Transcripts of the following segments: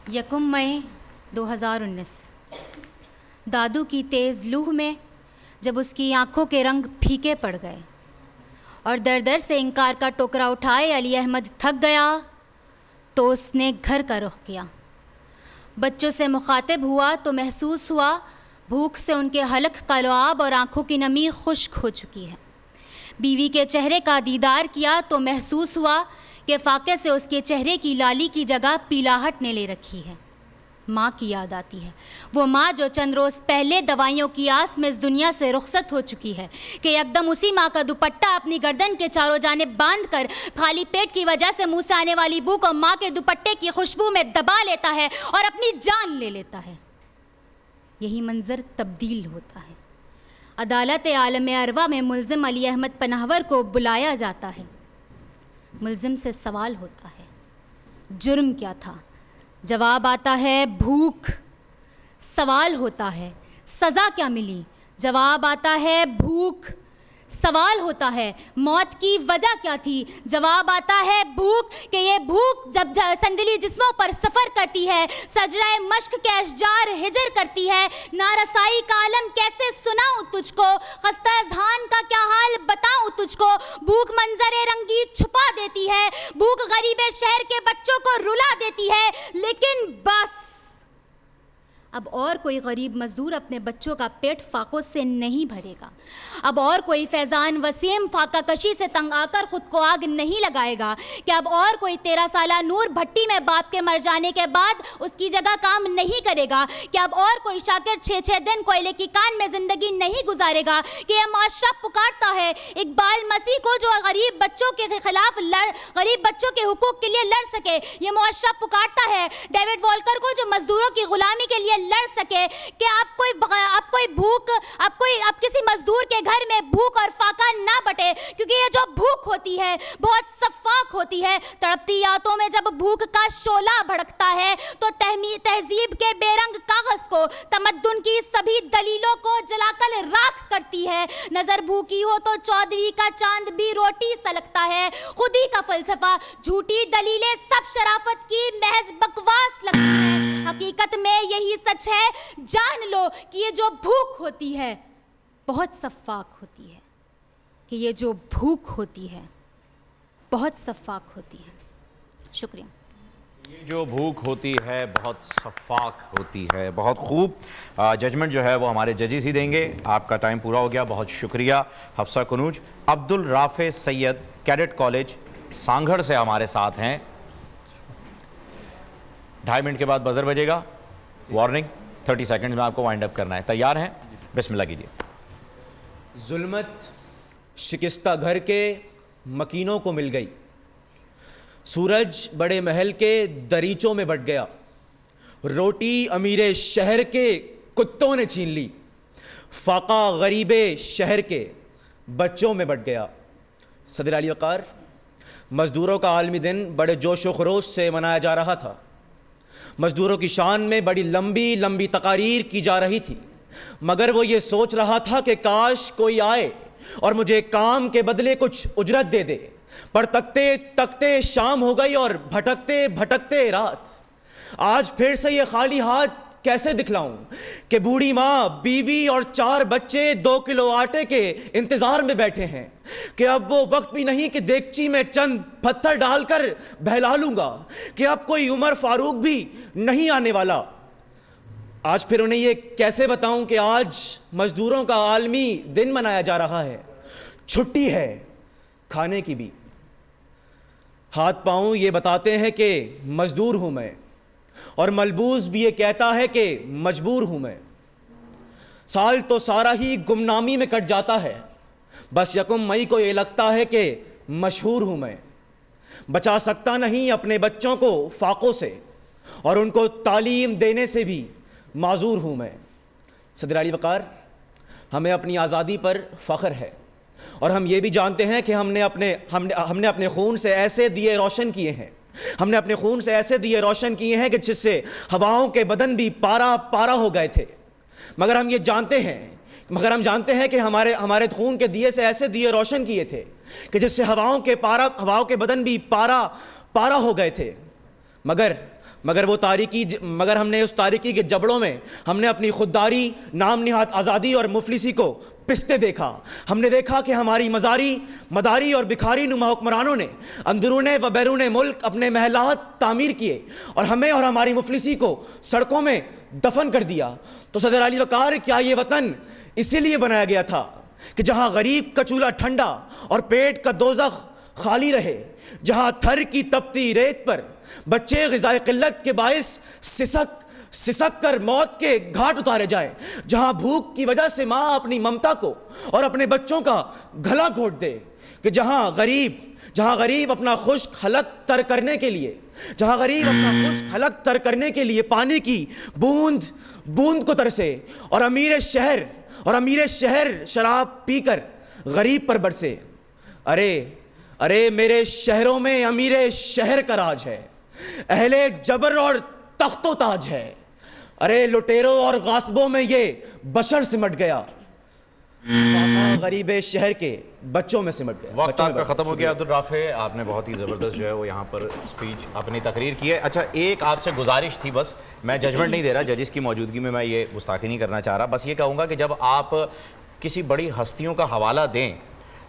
یکم مئی 2019 دادو کی تیز لوح میں جب اس کی آنکھوں کے رنگ پھیکے پڑ گئے اور در در سے انکار کا ٹوکرا اٹھائے علی احمد تھک گیا تو اس نے گھر کا رخ کیا۔ بچوں سے مخاطب ہوا تو محسوس ہوا بھوک سے ان کے حلق کا لعاب اور آنکھوں کی نمی خشک ہو چکی ہے۔ بیوی کے چہرے کا دیدار کیا تو محسوس ہوا کہ فاقے سے اس کے چہرے کی لالی کی جگہ پیلاہٹ نے لے رکھی ہے۔ ماں کی یاد آتی ہے، وہ ماں جو چند روز پہلے دوائیوں کی آس میں اس دنیا سے رخصت ہو چکی ہے کہ یکدم اسی ماں کا دوپٹہ اپنی گردن کے چاروں جانب باندھ کر خالی پیٹ کی وجہ سے منہ سے آنے والی بو کو ماں کے دوپٹے کی خوشبو میں دبا لیتا ہے اور اپنی جان لے لیتا ہے۔ یہی منظر تبدیل ہوتا ہے۔ عدالت عالم ارواح میں ملزم علی احمد پناہور کو بلایا جاتا ہے۔ ملزم سے سوال ہوتا ہے، جرم کیا تھا؟ جواب آتا ہے بھوک۔ سوال ہوتا ہے، سزا کیا ملی؟ جواب آتا ہے بھوک۔ سوال ہوتا ہے، موت کی وجہ کیا تھی؟ جواب آتا ہے بھوک، کہ یہ بھوک جب سندلی جسموں پر سفر کرتی ہے، سجرہ مشق کے اشجار ہجر کرتی ہے، نارسائی کا عالم کیسے سناؤں تجھ کو، خستہ اذہان کا کیا حال بتاؤں تجھ کو۔ بھوک منظر رنگی چھپا دیتی ہے، بھوک غریب شہر کے بچوں کو رلا دیتی ہے، لیکن بس اب اور کوئی غریب مزدور اپنے بچوں کا پیٹ فاقوں سے نہیں بھرے گا۔ اب اور کوئی فیضان وسیم فاقہ کشی سے تنگ آ کر خود کو آگ نہیں لگائے گا، کہ اب اور کوئی 13 سالہ نور بھٹی میں باپ کے مر جانے کے بعد اس کی جگہ کام نہیں کرے گا، کہ اب اور کوئی شاکر 6 دن کوئلے کی کان میں زندگی نہیں گزارے گا، کہ یہ معاشرہ پکارتا ہے اقبال مسیح کو جو غریب بچوں کے خلاف غریب بچوں کے حقوق کے لیے لڑ سکے۔ یہ معاشرہ پکارتا ہے ڈیوڈ والکر کو جو مزدوروں کی غلامی کے لیے لڑ سکے، کہ آپ کسی مزدور کے گھر میں بھوک اور فاقہ نہ بٹے، کیونکہ یہ جو بھوک ہوتی ہے بہت شفاف ہوتی ہے۔ تڑپتی آنتوں میں جب بھوک کا شعلہ بھڑکتا ہے تو تہذیب کے بے رنگ کاغذ کو، تمدن کی سبھی دلیلوں کو جلا کر راکھ کرتی ہے۔ نظر بھوکی ہو تو 14ویں کا چاند بھی روٹی سا لگتا ہے۔ خودی کا فلسفہ، جھوٹی دلیلیں سب شرافت کی محض بکواس لگتی ہے۔ حقیقت میں یہی سچ ہے، جان لو کہ یہ جو بھوک ہوتی ہے بہت شفاف ہوتی ہے، کہ یہ جو بھوک ہوتی ہے بہت شفاف ہوتی ہے۔ شکریہ۔ یہ جو بھوک ہوتی ہے بہت شفاف ہوتی ہے۔ بہت خوب ججمنٹ جو ہے وہ ہمارے ججز ہی دیں گے۔ آپ کا ٹائم پورا ہو گیا، بہت شکریہ حفصہ کنوج۔ عبدالرافع سید کیڈٹ کالج سانگھڑ سے ہمارے ساتھ ہیں۔ 2.5 منٹ کے بعد بزر بجے گا، وارننگ 30 سیکنڈ میں آپ کو وائنڈ اپ کرنا ہے۔ تیار ہیں؟ بسم اللہ کیجیے۔ ظلمت شکستہ گھر کے مکینوں کو مل گئی، سورج بڑے محل کے دریچوں میں بٹ گیا، روٹی امیر شہر کے کتوں نے چھین لی، فاقہ غریب شہر کے بچوں میں بٹ گیا۔ صدر علی وقار، مزدوروں کا عالمی دن بڑے جوش و خروش سے منایا جا رہا تھا۔ مزدوروں کی شان میں بڑی لمبی لمبی تقاریر کی جا رہی تھی، مگر وہ یہ سوچ رہا تھا کہ کاش کوئی آئے اور مجھے کام کے بدلے کچھ اجرت دے دے۔ پر تکتے تکتے شام ہو گئی اور بھٹکتے بھٹکتے رات۔ آج پھر سے یہ خالی ہاتھ کیسے دکھلاؤں کہ بوڑھی ماں، بیوی اور 4 بچے 2 کلو آٹے کے انتظار میں بیٹھے ہیں، کہ اب وہ وقت بھی نہیں کہ دیگچی میں چند پتھر ڈال کر بہلا لوں گا، کہ اب کوئی عمر فاروق بھی نہیں آنے والا۔ آج پھر انہیں یہ کیسے بتاؤں کہ آج مزدوروں کا عالمی دن منایا جا رہا ہے، چھٹی ہے کھانے کی بھی۔ ہاتھ پاؤں یہ بتاتے ہیں کہ مزدور ہوں میں، اور ملبوس بھی یہ کہتا ہے کہ مجبور ہوں میں۔ سال تو سارا ہی گمنامی میں کٹ جاتا ہے، بس 1 مئی کو یہ لگتا ہے کہ مشہور ہوں میں۔ بچا سکتا نہیں اپنے بچوں کو فاقوں سے، اور ان کو تعلیم دینے سے بھی معذور ہوں میں۔ صدر علی وقار، ہمیں اپنی آزادی پر فخر ہے، اور ہم یہ بھی جانتے ہیں کہ ہم نے اپنے خون سے ایسے دیے روشن کیے ہیں، ہم نے اپنے خون سے ایسے دیے روشن کیے ہیں کہ جس سے ہواؤں کے بدن بھی پارا پارا ہو گئے تھے، مگر ہم جانتے ہیں کہ ہمارے خون کے دیے سے ایسے دیے روشن کیے تھے کہ جس سے ہواؤں کے بدن بھی پارا پارا ہو گئے تھے، مگر مگر ہم نے اس تاریکی کے جبڑوں میں ہم نے اپنی خودداری، نام نہاد آزادی اور مفلسی کو پستے دیکھا. ہم نے دیکھا کہ ہماری مداری اور بکھاری نما حکمرانوں نے اندرون و بیرون ملک اپنے محلات تعمیر کیے اور ہمیں اور ہماری مفلسی کو سڑکوں میں دفن کر دیا. تو صدر علی وقار، کیا یہ وطن اسی لیے بنایا گیا تھا کہ جہاں غریب کا چولہا ٹھنڈا اور پیٹ کا دوزخ خالی رہے، جہاں تھر کی تپتی ریت پر بچے غذائے قلت کے باعث سسک کر موت کے گھاٹ اتارے جائیں، جہاں بھوک کی وجہ سے ماں اپنی ممتا کو اور اپنے بچوں کا گلا گھونٹ دے، کہ جہاں غریب اپنا خشک حلق تر کرنے کے لیے پانی کی بوند کو ترسے، اور امیر شہر شراب پی کر غریب پر برسے. ارے میرے شہروں میں امیر شہر کا راج ہے، اہل جبر اور تخت و تاج ہے. ارے لٹیروں اور غاصبوں میں یہ بشر سمٹ گیا، غریب شہر کے بچوں میں سمٹ گیا. وقت آپ کا ختم ہو گیا عبدالرافع، آپ نے بہت ہی زبردست جو ہے وہ یہاں پر اسپیچ اپنی تقریر کی ہے. اچھا، ایک آپ سے گزارش تھی، بس میں ججمنٹ نہیں دے رہا، ججز کی موجودگی میں یہ گستاخی نہیں کرنا چاہ رہا، بس یہ کہوں گا کہ جب آپ کسی بڑی ہستیوں کا حوالہ دیں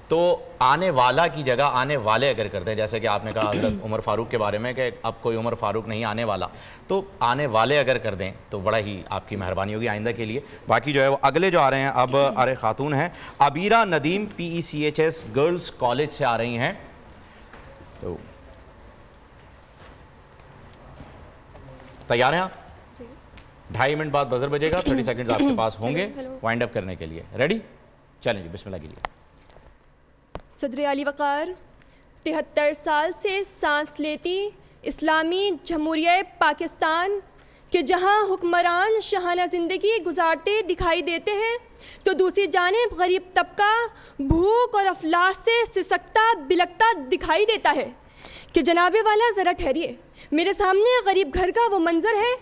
تو آنے والا کی جگہ آنے والے اگر کرتے ہیں، جیسے کہ آپ نے کہا حضرت عمر فاروق کے بارے میں کہ اب کوئی عمر فاروق نہیں آنے والا، تو آنے والے اگر کر دیں تو بڑا ہی آپ کی مہربانی ہوگی آئندہ کے لیے. باقی جو ہے وہ اگلے جو آ رہے ہیں اب خاتون ہیں عبیرہ ندیم، PECHS گرلز کالج سے آ رہی ہیں. تو تیار ہیں آپ؟ 2.5 منٹ بعد بزر بجے گا، 30 سیکنڈز آپ کے پاس ہوں گے وائنڈ اپ کرنے کے لیے. ریڈی؟ چلیں جی، بسم اللہ کیجیے. صدر علی وقار 73 سال سے سانس لیتی اسلامی جمہوریہ پاکستان کہ جہاں حکمران شاہانہ زندگی گزارتے دکھائی دیتے ہیں تو دوسری جانب غریب طبقہ بھوک اور افلاس سے سسکتا بلکتا دکھائی دیتا ہے. کہ جناب والا ذرا ٹھہریے، میرے سامنے غریب گھر کا وہ منظر ہے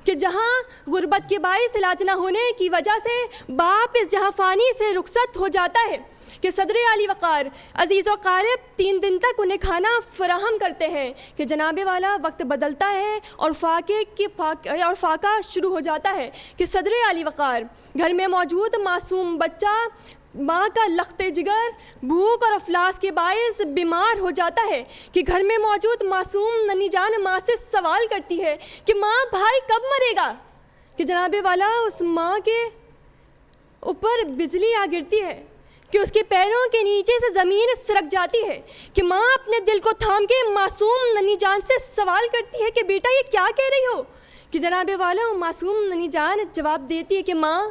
کہ جہاں غربت کے باعث علاج نہ ہونے کی وجہ سے باپ اس جہاں فانی سے رخصت ہو جاتا ہے. کہ صدر علی وقار عزیز و قارب 3 دن تک انہیں کھانا فراہم کرتے ہیں کہ جناب والا وقت بدلتا ہے اور فاقہ شروع ہو جاتا ہے. کہ صدر علی وقار گھر میں موجود معصوم بچہ ماں کا لخت جگر بھوک اور افلاس کے باعث بیمار ہو جاتا ہے. کہ گھر میں موجود معصوم ننی جان ماں سے سوال کرتی ہے کہ ماں بھائی کب مرے گا. کہ جناب والا اس ماں کے اوپر بجلی آ گرتی ہے کہ اس کے پیروں کے نیچے سے زمین سرک جاتی ہے. کہ ماں اپنے دل کو تھام کے معصوم ننی جان سے سوال کرتی ہے کہ بیٹا یہ کیا کہہ رہی ہو. کہ جناب والا معصوم ننی جان جواب دیتی ہے کہ ماں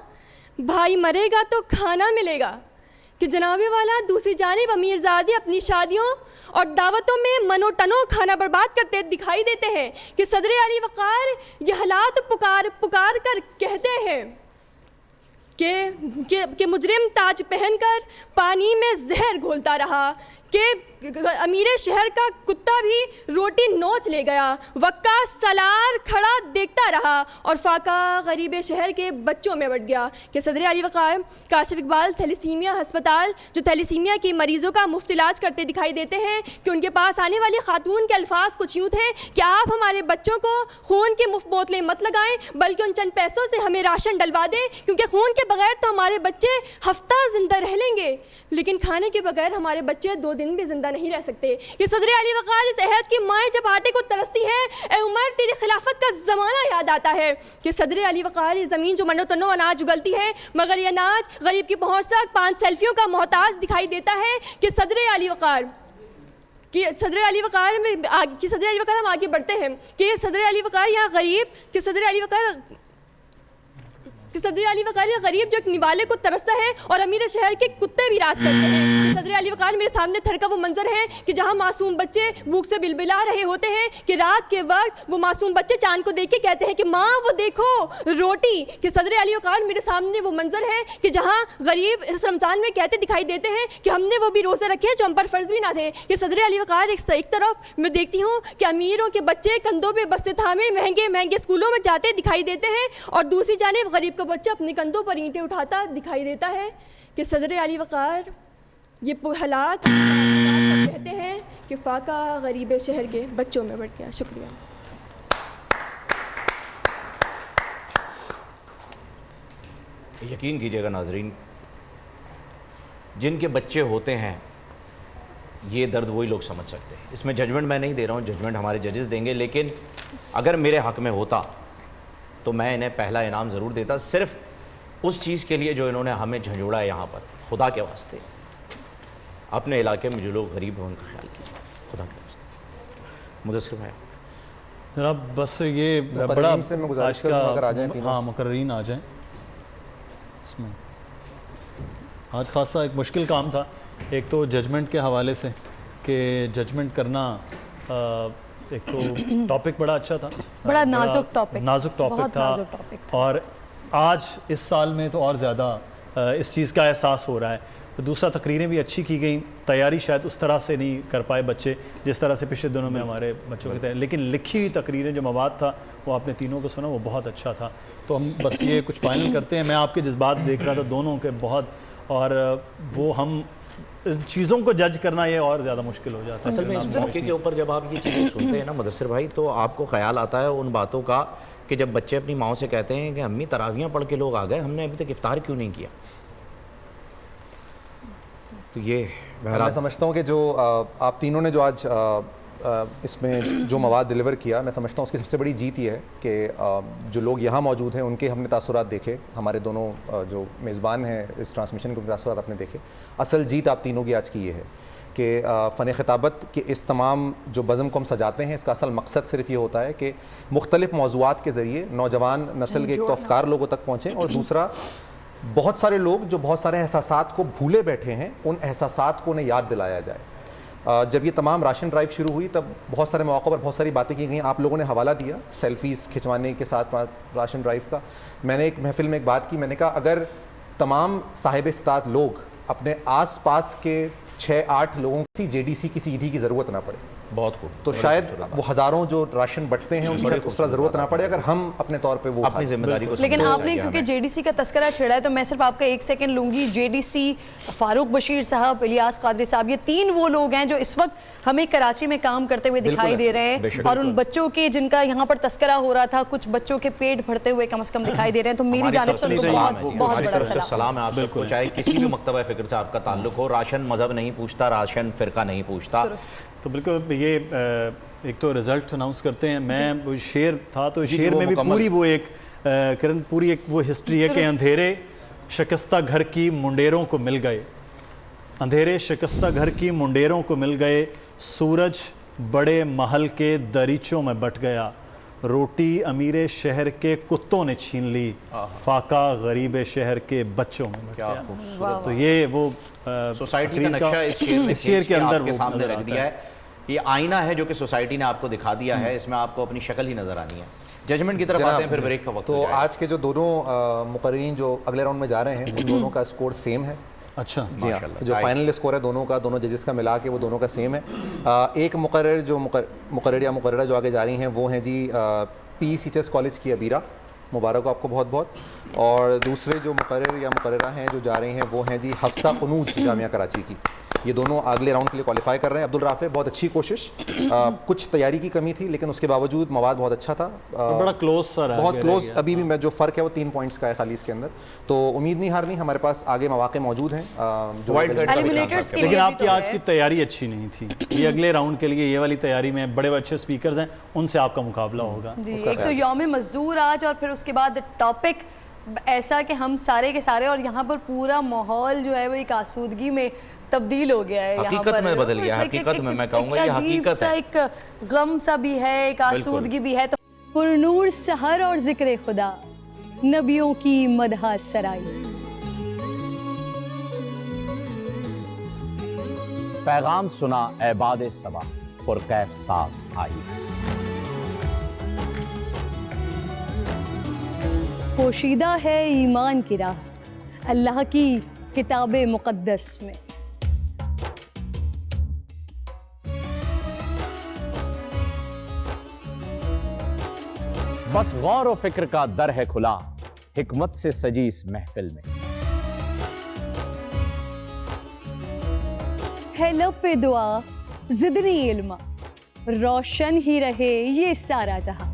بھائی مرے گا تو کھانا ملے گا. کہ جناب والا دوسری جانب امیر زادی اپنی شادیوں اور دعوتوں میں منو ٹنو کھانا برباد کرتے دکھائی دیتے ہیں. کہ صدر علی وقار یہ حالات پکار کر کہتے ہیں کہ مجرم تاج پہن کر پانی میں زہر گھولتا رہا. کہ امیر شہر کا کتا بھی روٹی نوچ لے گیا، وقا سالار کھڑا دیکھتا رہا اور فاقہ غریب شہر کے بچوں میں بٹ گیا. کہ صدر علی وقار کاشف اقبال تھیلیسیمیا ہسپتال جو تھیلیسیمیا کے مریضوں کا مفت علاج کرتے دکھائی دیتے ہیں کہ ان کے پاس آنے والی خاتون کے الفاظ کچھ یوں تھے کہ آپ ہمارے بچوں کو خون کی مفت بوتلیں مت لگائیں بلکہ ان چند پیسوں سے ہمیں راشن ڈلوا دیں، کیونکہ خون کے بغیر تو ہمارے بچے ہفتہ زندہ رہ لیں گے لیکن کھانے کے بغیر ہمارے بچے 2 دن بھی زندہ نہیں رہ سکتے. کہ صدر علی وقار اس عہد کی مائیں جب آٹے کو ترستی ہے اے عمر تیری خلافت کا زمانہ یاد آتا ہے. کہ صدر علی وقار یہ زمین جو منو تنو اناج اگلتی ہے مگر یہ اناج غریب کی پہنچ تک 5 سیلفیوں کا محتاج دکھائی دیتا ہے. کہ صدر علی وقار ہم آگے بڑھتے ہیں کہ صدر علی وقار یہاں غریب کہ صدر علی وقار یہ غریب جو ایک نوالے کو ترستا ہے اور امیر شہر کے کتے بھی راج کرتے ہیں. کہ صدر علی وقار میرے سامنے تھر کا وہ منظر ہے کہ جہاں معصوم بچے بھوک سے بلبلا رہے ہوتے ہیں کہ رات کے وقت وہ معصوم بچے چاند کو دیکھ کے کہتے ہیں کہ ماں وہ دیکھو روٹی. کہ صدر علی وقار میرے سامنے وہ منظر ہے کہ جہاں غریب اس رمضان میں کہتے دکھائی دیتے ہیں کہ ہم نے وہ بھی روزے رکھے جو ہم پر فرض بھی نہ تھے. کہ صدر علی وقار ایک طرف میں دیکھتی ہوں کہ امیروں کے بچے کندھوں پہ بستے تھامے مہنگے اسکولوں میں جاتے دکھائی دیتے ہیں اور دوسری جانب غریب کا بچہ اپنے کندھوں پر اینٹیں اٹھاتا دکھائی دیتا ہے. کہ صدر علی وقار یہ حالات کہتے ہیں کہ فاقہ غریب شہر کے بچوں میں بٹ گیا. شکریہ. یقین کیجیے گا ناظرین، جن کے بچے ہوتے ہیں یہ درد وہی لوگ سمجھ سکتے ہیں. اس میں ججمنٹ میں نہیں دے رہا ہوں، ججمنٹ ہمارے ججز دیں گے، لیکن اگر میرے حق میں ہوتا تو میں انہیں پہلا انعام ضرور دیتا، صرف اس چیز کے لیے جو انہوں نے ہمیں جھنجھوڑا ہے یہاں پر. خدا کے واسطے اپنے علاقے میں جو لوگ غریب ہیں ان کا خیال کیجیے، خدا کے واسطے. مدثر بھائی جناب بس یہ بڑا آج کا ہاں مقررین آ جائیں اس میں. آج خاصا ایک مشکل کام تھا، ایک تو ججمنٹ کے حوالے سے کہ ججمنٹ کرنا، ایک تو ٹاپک بڑا اچھا تھا، بڑا نازک ٹاپک تھا، اور آج اس سال میں تو اور زیادہ اس چیز کا احساس ہو رہا ہے. دوسرا تقریریں بھی اچھی کی گئیں، تیاری شاید اس طرح سے نہیں کر پائے بچے جس طرح سے پچھلے دنوں میں ہمارے بچوں کی تیاری، لیکن لکھی ہوئی تقریریں جو مواد تھا وہ آپ نے تینوں کو سنا، وہ بہت اچھا تھا. تو ہم بس یہ کچھ فائنل کرتے ہیں. میں آپ کے جذبات دیکھ رہا تھا دونوں کے بہت، اور وہ ہم چیزوں کو جج کرنا یہ اور زیادہ مشکل ہو جاتا ہے. اصل میں اس موقع کے اوپر جب آپ یہ چیزیں سنتے ہیں نا مدثر بھائی، تو آپ کو خیال آتا ہے ان باتوں کا کہ جب بچے اپنی ماؤں سے کہتے ہیں کہ امی تراویحاں پڑھ کے لوگ آ گئے، ہم نے ابھی تک افطار کیوں نہیں کیا. تو یہ میں سمجھتا ہوں کہ جو آپ تینوں نے جو آج اس میں جو مواد ڈیلیور کیا، میں سمجھتا ہوں اس کی سب سے بڑی جیت یہ ہے کہ جو لوگ یہاں موجود ہیں ان کے ہم نے تاثرات دیکھے، ہمارے دونوں جو میزبان ہیں اس ٹرانسمیشن کے تاثرات آپ نے دیکھے. اصل جیت آپ تینوں کی آج کی یہ ہے کہ فن خطابت کے اس تمام جو بزم کو ہم سجاتے ہیں، اس کا اصل مقصد صرف یہ ہوتا ہے کہ مختلف موضوعات کے ذریعے نوجوان نسل کے ایک تو افکار لوگوں تک پہنچیں، اور دوسرا بہت سارے لوگ جو بہت سارے احساسات کو بھولے بیٹھے ہیں ان احساسات کو انہیں یاد دلایا جائے. جب یہ تمام راشن ڈرائیو شروع ہوئی تب بہت سارے مواقع پر بہت ساری باتیں کی گئیں. آپ لوگوں نے حوالہ دیا سیلفیز کھنچوانے کے ساتھ راشن ڈرائیو کا. میں نے ایک محفل میں ایک بات کی، میں نے کہا اگر تمام صاحب استطاعت لوگ اپنے آس پاس کے 6-8 لوگوں کی JDC کی سیدھی کی ضرورت نہ پڑے، بہت خوب، تو شاید وہ ہزاروں جو راشن بٹتے ہیں ان کی اس طرح ضرورت نہ پڑے اگر ہم اپنے طور پہ وہ اپنی ذمہ داری کو. لیکن آپ نے کیونکہ JDC کا تذکرہ چھیڑا ہے تو میں صرف آپ کا 1 سیکنڈ لوں گی. JDC فاروق بشیر صاحب، الیاس قادری صاحب، یہ 3 وہ لوگ ہیں جو اس وقت ہمیں کراچی میں کام کرتے ہوئے دکھائی دے رہے ہیں، اور ان بچوں کے جن کا یہاں پر تذکرہ ہو رہا تھا، کچھ بچوں کے پیٹ بھرتے ہوئے کم از کم دکھائی دے رہے ہیں. تو میری جانب سے ان کو بہت بڑا سلام ہے آپ سب کو، چاہے کسی بھی مکتبہ فکر سے آپ کا تعلق ہو. راشن مذہب نہیں پوچھتا، راشن فرقہ نہیں پوچھتا. تو بالکل یہ ایک تو رزلٹ اناؤنس کرتے ہیں. میں وہ شعر تھا تو شعر میں بھی پوری وہ ایک کرن پوری ایک وہ ہسٹری ہے کہ اندھیرے شکستہ گھر کی منڈیروں کو مل گئے، اندھیرے شکستہ گھر کی منڈیروں کو مل گئے، سورج بڑے محل کے دریچوں میں بٹ گیا، روٹی امیر شہر کے کتوں نے چھین لی، فاقہ غریب شہر کے بچوں میں بٹ گیا. تو یہ وہ سوسائٹی کا نقشہ اس شعر کے اندر وہ سامنے رکھ دیا ہے. یہ آئینہ ہے جو کہ سوسائٹی نے آپ کو دکھا دیا ہے، اس میں آپ کو اپنی شکل ہی نظر آنی ہے. ججمنٹ کی طرف آتے ہیں، پھر بریک کا وقت. تو آج کے جو دونوں مقررین جو اگلے راؤنڈ میں جا رہے ہیں ان دونوں کا اسکور سیم ہے. اچھا جی ہاں، جو فائنل اسکور ہے دونوں کا، دونوں ججز کا ملا کے وہ دونوں کا سیم ہے. ایک مقرر جو مقرر یا مقررہ جو آگے جا رہی ہیں وہ ہیں جی PCHS کالج کی عبیرہ، مبارک ہو آپ کو بہت بہت. اور دوسرے جو مقرر یا مقررہ ہیں جو جا رہے ہیں وہ ہیں جی حفصہ قنوج جامعہ کراچی کی. یہ دونوں اگلے راؤنڈ کے لیے کوالیفائی کر رہے ہیں. عبدالرافع بہت اچھی کوشش، کچھ تیاری کی کمی تھی لیکن اس کے باوجود مواد بہت اچھا تھا، بڑا کلوز سر، بہت کلوز. ابھی بھی میں جو فرق ہے وہ 3 پوائنٹس کا ہے خالی اس کے اندر. تو امید نہیں ہارنی، ہمارے پاس آگے مواقع موجود ہیں. لیکن آپ کی آج کی تیاری اچھی نہیں تھی. یہ اگلے راؤنڈ کے لیے یہ والی تیاری میں بڑے اچھے سپیکرز ہیں، ان سے آپ کا مقابلہ ہوگا. ایک تو یوم مزدور آج، اور پھر اس کے بعد ٹاپک ایسا کہ ہم سارے کے سارے، اور یہاں پر پورا ماحول جو ہے وہ ایک آسودگی میں تبدیل ہو گیا ہے. حقیقت میں بدل گیا ہے، حقیقت میں کہوں گا یہ حقیقت ہے. ایک غم سا بھی ہے، ایک آسودگی بھی ہے. تو پرنور سحر اور ذکر خدا، نبیوں کی مدح سرائی. پیغام سنا اے باد صبا، پرکیف صاحب آئی. پوشیدہ ہے ایمان کی راہ اللہ کی کتاب مقدس میں. بس غور و فکر کا در ہے کھلا، حکمت سے سجی اس محفل میں. ہے لب پہ دعا زدنی علما، روشن ہی رہے یہ سارا جہاں.